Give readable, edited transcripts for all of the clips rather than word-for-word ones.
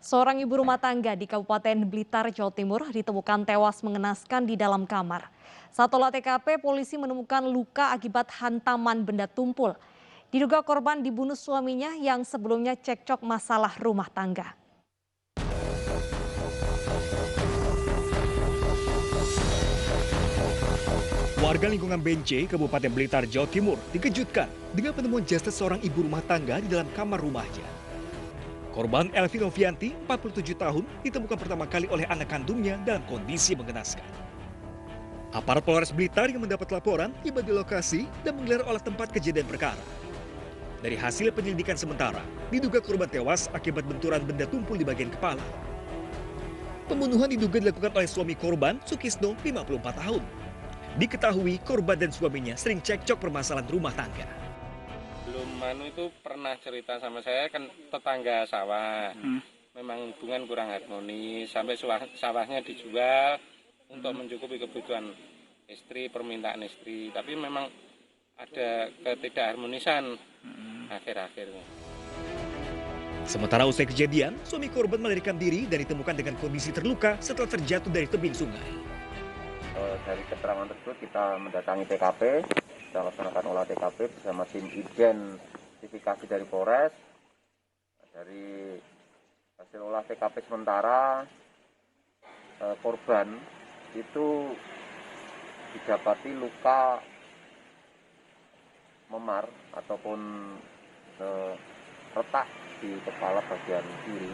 Seorang ibu rumah tangga di Kabupaten Blitar, Jawa Timur ditemukan tewas mengenaskan di dalam kamar. Saat olah TKP, polisi menemukan luka akibat hantaman benda tumpul. Diduga korban dibunuh suaminya yang sebelumnya cekcok masalah rumah tangga. Warga lingkungan Bence, Kabupaten Blitar, Jawa Timur dikejutkan dengan penemuan jasad seorang ibu rumah tangga di dalam kamar rumahnya. Korban Elvi Novianti, 47 tahun, ditemukan pertama kali oleh anak kandungnya dalam kondisi mengenaskan. Aparat Polres Blitar yang mendapat laporan tiba di lokasi dan menggelar olah tempat kejadian perkara. Dari hasil penyelidikan sementara, diduga korban tewas akibat benturan benda tumpul di bagian kepala. Pembunuhan diduga dilakukan oleh suami korban, Sukisno, 54 tahun. Diketahui korban dan suaminya sering cekcok permasalahan rumah tangga. Belum itu pernah cerita sama saya, kan tetangga sawah. Memang hubungan kurang harmonis, sampai sawahnya dijual untuk mencukupi kebutuhan istri, permintaan istri. Tapi memang ada ketidakharmonisan akhir-akhirnya. Sementara usai kejadian, suami korban melarikan diri dan ditemukan dengan kondisi terluka setelah terjatuh dari tebing sungai. Dari keterangan tersebut kita mendatangi TKP, kita laksanakan olah TKP bersama tim identifikasi dari Polres. Dari hasil olah TKP sementara, korban itu didapati luka memar ataupun retak di kepala bagian kiri.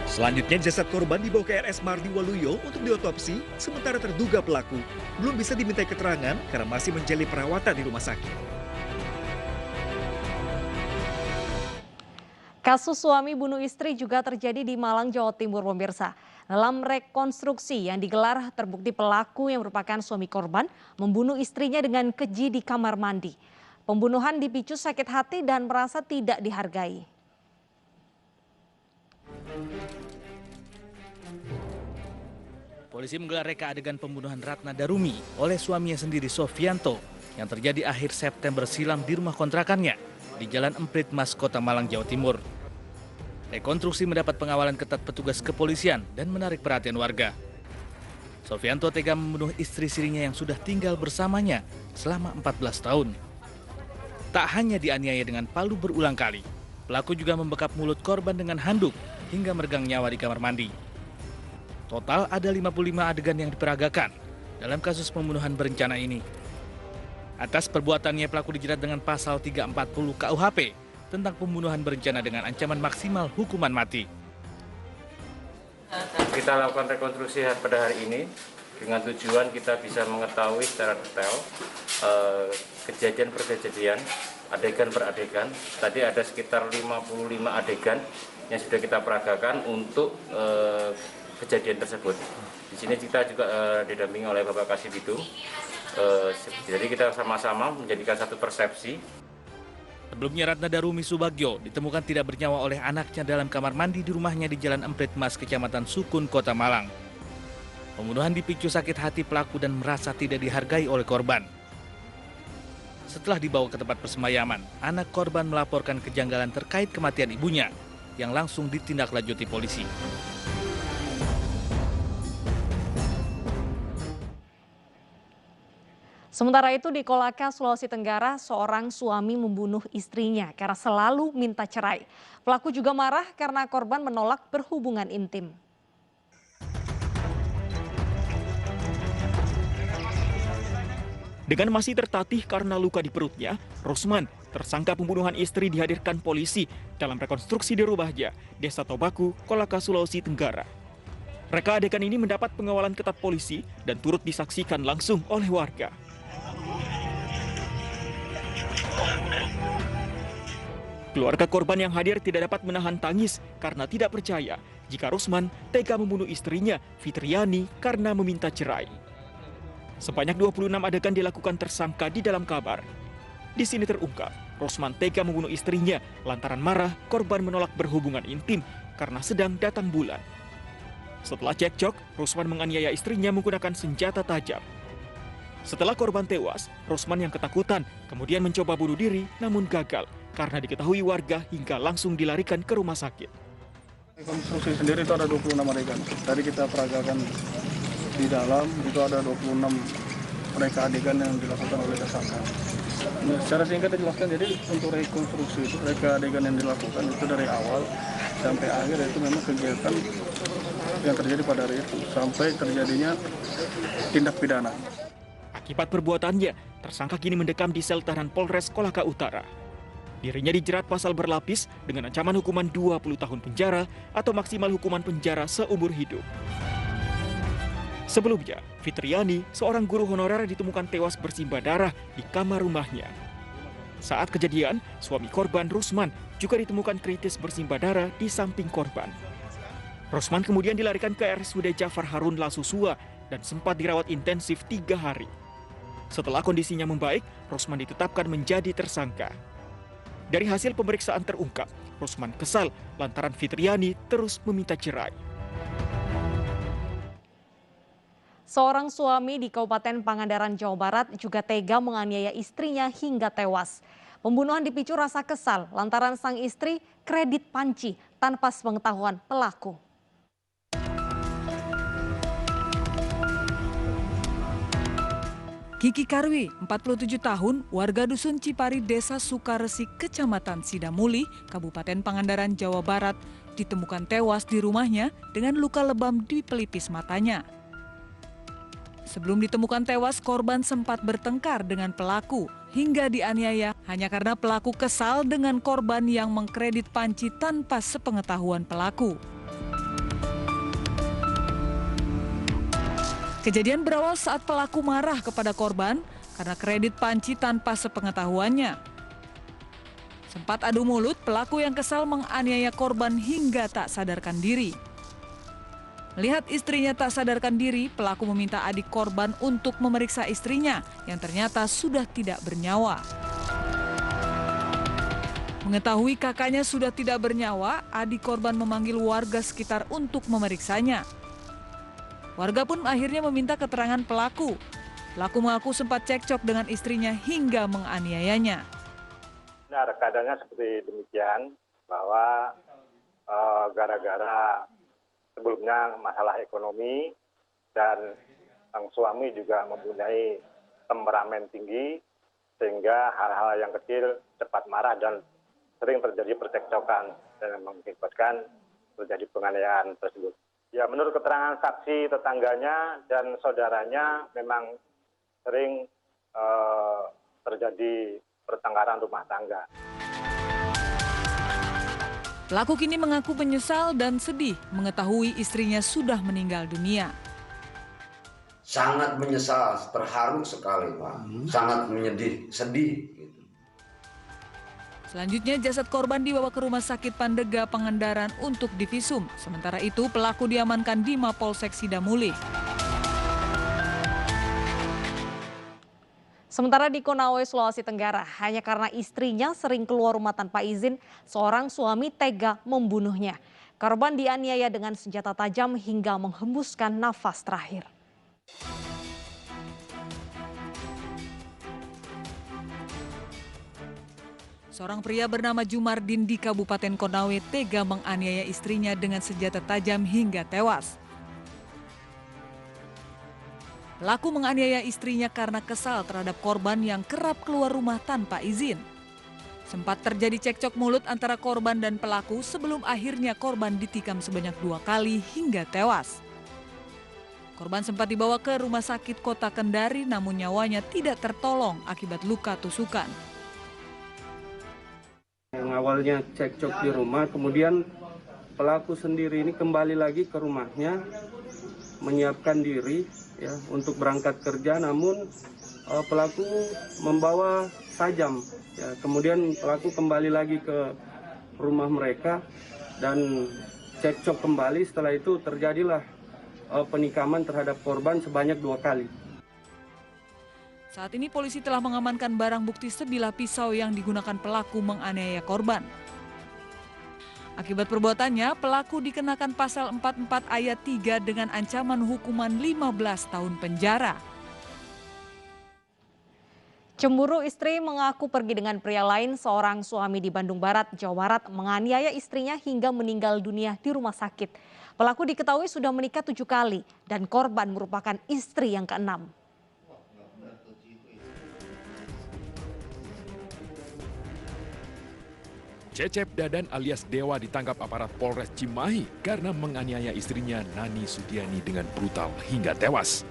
Selanjutnya jasad korban dibawa ke RS Mardi Waluyo untuk diotopsi, sementara terduga pelaku belum bisa dimintai keterangan karena masih menjalani perawatan di rumah sakit. Kasus suami bunuh istri juga terjadi di Malang, Jawa Timur, pemirsa. Dalam rekonstruksi yang digelar, terbukti pelaku yang merupakan suami korban membunuh istrinya dengan keji di kamar mandi. Pembunuhan dipicu sakit hati dan merasa tidak dihargai. Polisi menggelar reka adegan pembunuhan Ratna Darumi oleh suaminya sendiri Sofianto yang terjadi akhir September silam di rumah kontrakannya di Jalan Emprit Mas, Kota Malang, Jawa Timur. Rekonstruksi mendapat pengawalan ketat petugas kepolisian dan menarik perhatian warga. Sofianto tega membunuh istri sirinya yang sudah tinggal bersamanya selama 14 tahun. Tak hanya dianiaya dengan palu berulang kali, pelaku juga membekap mulut korban dengan handuk hingga meregang nyawa di kamar mandi. Total ada 55 adegan yang diperagakan dalam kasus pembunuhan berencana ini. Atas perbuatannya pelaku dijerat dengan pasal 340 KUHP tentang pembunuhan berencana dengan ancaman maksimal hukuman mati. Kita lakukan rekonstruksi pada hari ini dengan tujuan kita bisa mengetahui secara detail kejadian per kejadian, adegan per adegan. Tadi ada sekitar 55 adegan yang sudah kita peragakan untuk kejadian tersebut. Di sini kita juga didampingi oleh Bapak Kasih-Bidu. Jadi kita sama-sama menjadikan satu persepsi. Sebelumnya Ratna Darumi Subagyo ditemukan tidak bernyawa oleh anaknya dalam kamar mandi di rumahnya di Jalan Emprit Mas, Kecamatan Sukun, Kota Malang. Pembunuhan dipicu sakit hati pelaku dan merasa tidak dihargai oleh korban. Setelah dibawa ke tempat persemayaman, anak korban melaporkan kejanggalan terkait kematian ibunya yang langsung ditindaklanjuti polisi. Sementara itu di Kolaka, Sulawesi Tenggara, seorang suami membunuh istrinya karena selalu minta cerai. Pelaku juga marah karena korban menolak berhubungan intim. Dengan masih tertatih karena luka di perutnya, Rosman, tersangka pembunuhan istri, dihadirkan polisi dalam rekonstruksi di rumahnya, Desa Tobaku, Kolaka, Sulawesi Tenggara. Reka adegan ini mendapat pengawalan ketat polisi dan turut disaksikan langsung oleh warga. Keluarga korban yang hadir tidak dapat menahan tangis karena tidak percaya jika Rosman tega membunuh istrinya, Fitriani, karena meminta cerai. Sebanyak 26 adegan dilakukan tersangka di dalam kamar. Di sini terungkap, Rosman tega membunuh istrinya lantaran marah korban menolak berhubungan intim karena sedang datang bulan. Setelah cekcok, Rosman menganiaya istrinya menggunakan senjata tajam. Setelah korban tewas, Rosman yang ketakutan kemudian mencoba bunuh diri namun gagal karena diketahui warga hingga langsung dilarikan ke rumah sakit. Rekonstruksi sendiri itu ada 26 adegan. Tadi kita peragakan di dalam, itu ada 26 mereka adegan yang dilakukan oleh tersangka. Nah, secara singkat dijelaskan, jadi untuk rekonstruksi itu mereka adegan yang dilakukan itu dari awal sampai akhir, itu memang kegiatan yang terjadi pada hari itu sampai terjadinya tindak pidana. Akibat perbuatannya, tersangka kini mendekam di sel tahanan Polres Kolaka Utara. Dirinya dijerat pasal berlapis dengan ancaman hukuman 20 tahun penjara atau maksimal hukuman penjara seumur hidup. Sebelumnya, Fitriani, seorang guru honorer, ditemukan tewas bersimbah darah di kamar rumahnya. Saat kejadian, suami korban Rusman juga ditemukan kritis bersimbah darah di samping korban. Rusman kemudian dilarikan ke RSUD Jafar Harun Lasusua dan sempat dirawat intensif 3 hari. Setelah kondisinya membaik, Rusman ditetapkan menjadi tersangka. Dari hasil pemeriksaan terungkap, Rusman kesal lantaran Fitriani terus meminta cerai. Seorang suami di Kabupaten Pangandaran, Jawa Barat juga tega menganiaya istrinya hingga tewas. Pembunuhan dipicu rasa kesal lantaran sang istri kredit panci tanpa sepengetahuan pelaku. Kiki Karwi, 47 tahun, warga Dusun Cipari, Desa Sukaresik, Kecamatan Sidamuli, Kabupaten Pangandaran, Jawa Barat, ditemukan tewas di rumahnya dengan luka lebam di pelipis matanya. Sebelum ditemukan tewas, korban sempat bertengkar dengan pelaku hingga dianiaya hanya karena pelaku kesal dengan korban yang mengkredit panci tanpa sepengetahuan pelaku. Kejadian berawal saat pelaku marah kepada korban karena kredit panci tanpa sepengetahuannya. Sempat adu mulut, pelaku yang kesal menganiaya korban hingga tak sadarkan diri. Melihat istrinya tak sadarkan diri, pelaku meminta adik korban untuk memeriksa istrinya yang ternyata sudah tidak bernyawa. Mengetahui kakaknya sudah tidak bernyawa, adik korban memanggil warga sekitar untuk memeriksanya. Warga pun akhirnya meminta keterangan pelaku. Pelaku mengaku sempat cekcok dengan istrinya hingga menganiayanya. Nah, keadaannya seperti demikian, bahwa gara-gara sebelumnya masalah ekonomi dan sang suami juga mempunyai temperamen tinggi, sehingga hal-hal yang kecil cepat marah dan sering terjadi percekcokan dan mengakibatkan terjadi penganiayaan tersebut. Ya, menurut keterangan saksi, tetangganya dan saudaranya memang sering terjadi pertengkaran rumah tangga. Pelaku kini mengaku menyesal dan sedih mengetahui istrinya sudah meninggal dunia. Sangat menyesal, terharu sekali, Pak. Sangat menyedih, sedih. Selanjutnya jasad korban dibawa ke Rumah Sakit Pandega Pangandaran untuk divisum. Sementara itu pelaku diamankan di Mapolsek Sidamuli. Sementara di Konawe, Sulawesi Tenggara, hanya karena istrinya sering keluar rumah tanpa izin, seorang suami tega membunuhnya. Korban dianiaya dengan senjata tajam hingga menghembuskan nafas terakhir. Seorang pria bernama Jumardin di Kabupaten Konawe tega menganiaya istrinya dengan senjata tajam hingga tewas. Pelaku menganiaya istrinya karena kesal terhadap korban yang kerap keluar rumah tanpa izin. Sempat terjadi cekcok mulut antara korban dan pelaku sebelum akhirnya korban ditikam sebanyak 2 kali hingga tewas. Korban sempat dibawa ke Rumah Sakit Kota Kendari namun nyawanya tidak tertolong akibat luka tusukan. Yang awalnya cekcok di rumah, kemudian pelaku sendiri ini kembali lagi ke rumahnya, menyiapkan diri ya untuk berangkat kerja, namun pelaku membawa tajam. Ya, kemudian pelaku kembali lagi ke rumah mereka dan cekcok kembali. Setelah itu terjadilah penikaman terhadap korban sebanyak 2 kali. Saat ini polisi telah mengamankan barang bukti sebilah pisau yang digunakan pelaku menganiaya korban. Akibat perbuatannya, pelaku dikenakan pasal 44 ayat 3 dengan ancaman hukuman 15 tahun penjara. Cemburu istri mengaku pergi dengan pria lain. Seorang suami di Bandung Barat, Jawa Barat menganiaya istrinya hingga meninggal dunia di rumah sakit. Pelaku diketahui sudah menikah 7 kali dan korban merupakan istri yang ke-6. Cecep Dadan alias Dewa ditangkap aparat Polres Cimahi karena menganiaya istrinya Nani Sudiani dengan brutal hingga tewas.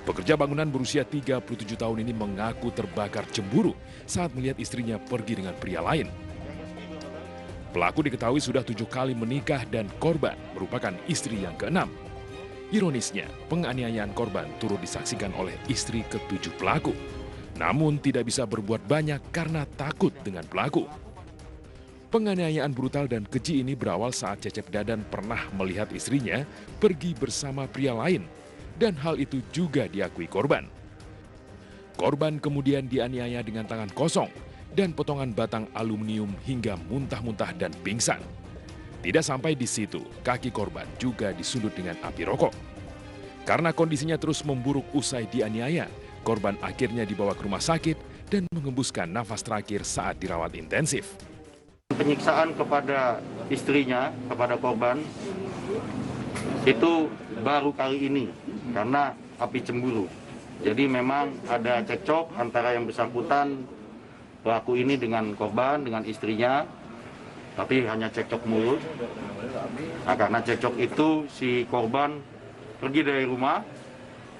Pekerja bangunan berusia 37 tahun ini mengaku terbakar cemburu saat melihat istrinya pergi dengan pria lain. Pelaku diketahui sudah 7 kali menikah dan korban merupakan istri yang ke-6. Ironisnya, penganiayaan korban turut disaksikan oleh istri ke-7 pelaku. Namun tidak bisa berbuat banyak karena takut dengan pelaku. Penganiayaan brutal dan keji ini berawal saat Cecep Dadan pernah melihat istrinya pergi bersama pria lain. Dan hal itu juga diakui korban. Korban kemudian dianiaya dengan tangan kosong dan potongan batang aluminium hingga muntah-muntah dan pingsan. Tidak sampai di situ, kaki korban juga disundut dengan api rokok. Karena kondisinya terus memburuk usai dianiaya, korban akhirnya dibawa ke rumah sakit dan mengembuskan nafas terakhir saat dirawat intensif. Penyiksaan kepada istrinya, kepada korban, itu baru kali ini karena api cemburu. Jadi memang ada cekcok antara yang bersangkutan pelaku ini dengan korban, dengan istrinya, tapi hanya cekcok mulut. Nah, karena cekcok itu si korban pergi dari rumah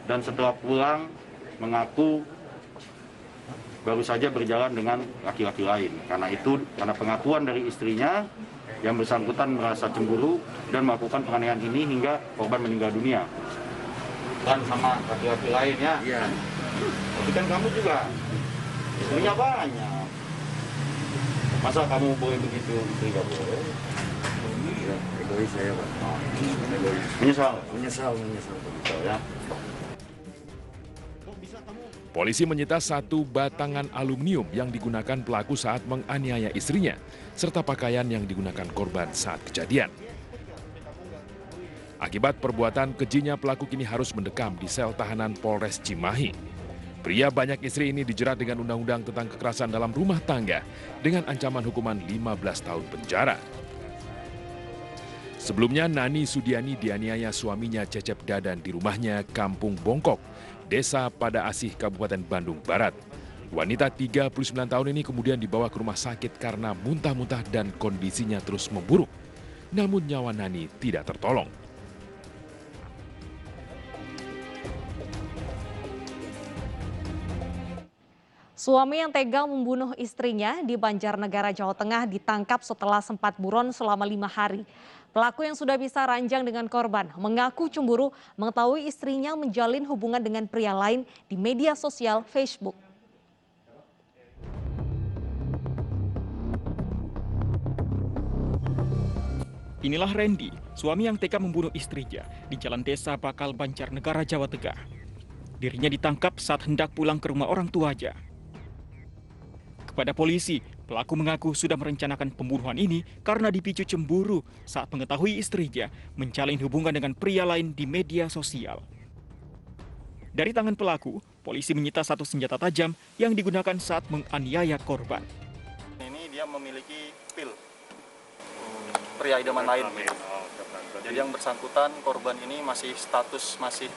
dan setelah pulang mengaku baru saja berjalan dengan laki-laki lain. Karena pengakuan dari istrinya, yang bersangkutan merasa cemburu dan melakukan penganiayaan ini hingga korban meninggal dunia. Kan sama laki-laki lain ya? Iya. Tapi kan kamu juga istrinya banyak. Masa kamu boleh begitu, istri gak boleh? Ya, egois saya, Pak. Egois. Menyesal ya. Polisi menyita 1 batangan aluminium yang digunakan pelaku saat menganiaya istrinya, serta pakaian yang digunakan korban saat kejadian. Akibat perbuatan kejinya, pelaku kini harus mendekam di sel tahanan Polres Cimahi. Pria banyak istri ini dijerat dengan undang-undang tentang kekerasan dalam rumah tangga dengan ancaman hukuman 15 tahun penjara. Sebelumnya, Nani Sudiani dianiaya suaminya Cecep Dadan di rumahnya Kampung Bongkok, Desa Pada Asih, Kabupaten Bandung Barat. Wanita 39 tahun ini kemudian dibawa ke rumah sakit karena muntah-muntah dan kondisinya terus memburuk. Namun nyawa Nani tidak tertolong. Suami yang tega membunuh istrinya di Banjarnegara, Jawa Tengah ditangkap setelah sempat buron selama 5 hari. Pelaku yang sudah bisa ranjang dengan korban mengaku cemburu mengetahui istrinya menjalin hubungan dengan pria lain di media sosial Facebook. Inilah Randy, suami yang tega membunuh istrinya di Jalan Desa Bakal, Banjarnegara, Jawa Tengah. Dirinya ditangkap saat hendak pulang ke rumah orang tuanya. Kepada polisi, pelaku mengaku sudah merencanakan pembunuhan ini karena dipicu cemburu saat mengetahui istrinya menjalin hubungan dengan pria lain di media sosial. Dari tangan pelaku, polisi menyita 1 senjata tajam yang digunakan saat menganiaya korban. Ini dia memiliki pil pria idaman lain. Jadi yang bersangkutan korban ini masih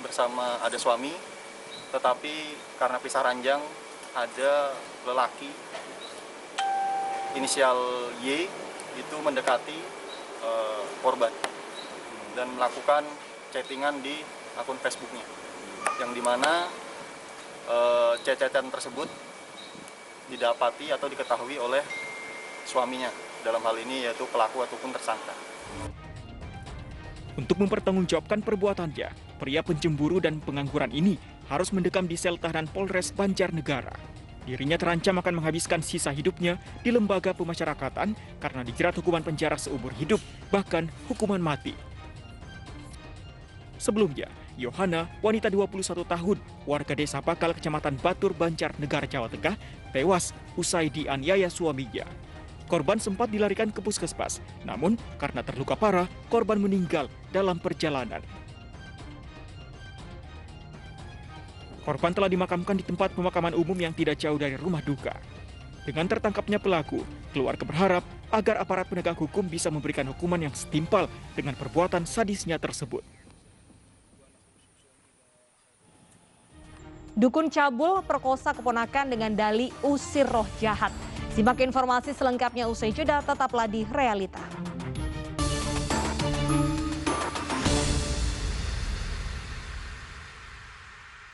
bersama ada suami, tetapi karena pisah ranjang ada lelaki inisial Y itu mendekati korban dan melakukan chattingan di akun Facebooknya, yang dimana chat-chatan tersebut didapati atau diketahui oleh suaminya, dalam hal ini yaitu pelaku ataupun tersangka. Untuk mempertanggungjawabkan perbuatannya, pria pencemburu dan pengangguran ini harus mendekam di sel tahanan Polres Banjarnegara. Dirinya terancam akan menghabiskan sisa hidupnya di lembaga pemasyarakatan karena dijerat hukuman penjara seumur hidup, bahkan hukuman mati. Sebelumnya, Yohana, wanita 21 tahun, warga Desa Bakal, Kecamatan Batur, Banjarnegara, Jawa Tengah, tewas usai dianiaya suaminya. Korban sempat dilarikan ke puskesmas, namun karena terluka parah, korban meninggal dalam perjalanan. Korban telah dimakamkan di tempat pemakaman umum yang tidak jauh dari rumah duka. Dengan tertangkapnya pelaku, keluarga berharap agar aparat penegak hukum bisa memberikan hukuman yang setimpal dengan perbuatan sadisnya tersebut. Dukun cabul perkosa keponakan dengan dalih usir roh jahat. Simak informasi selengkapnya usai jeda, tetaplah di Realita.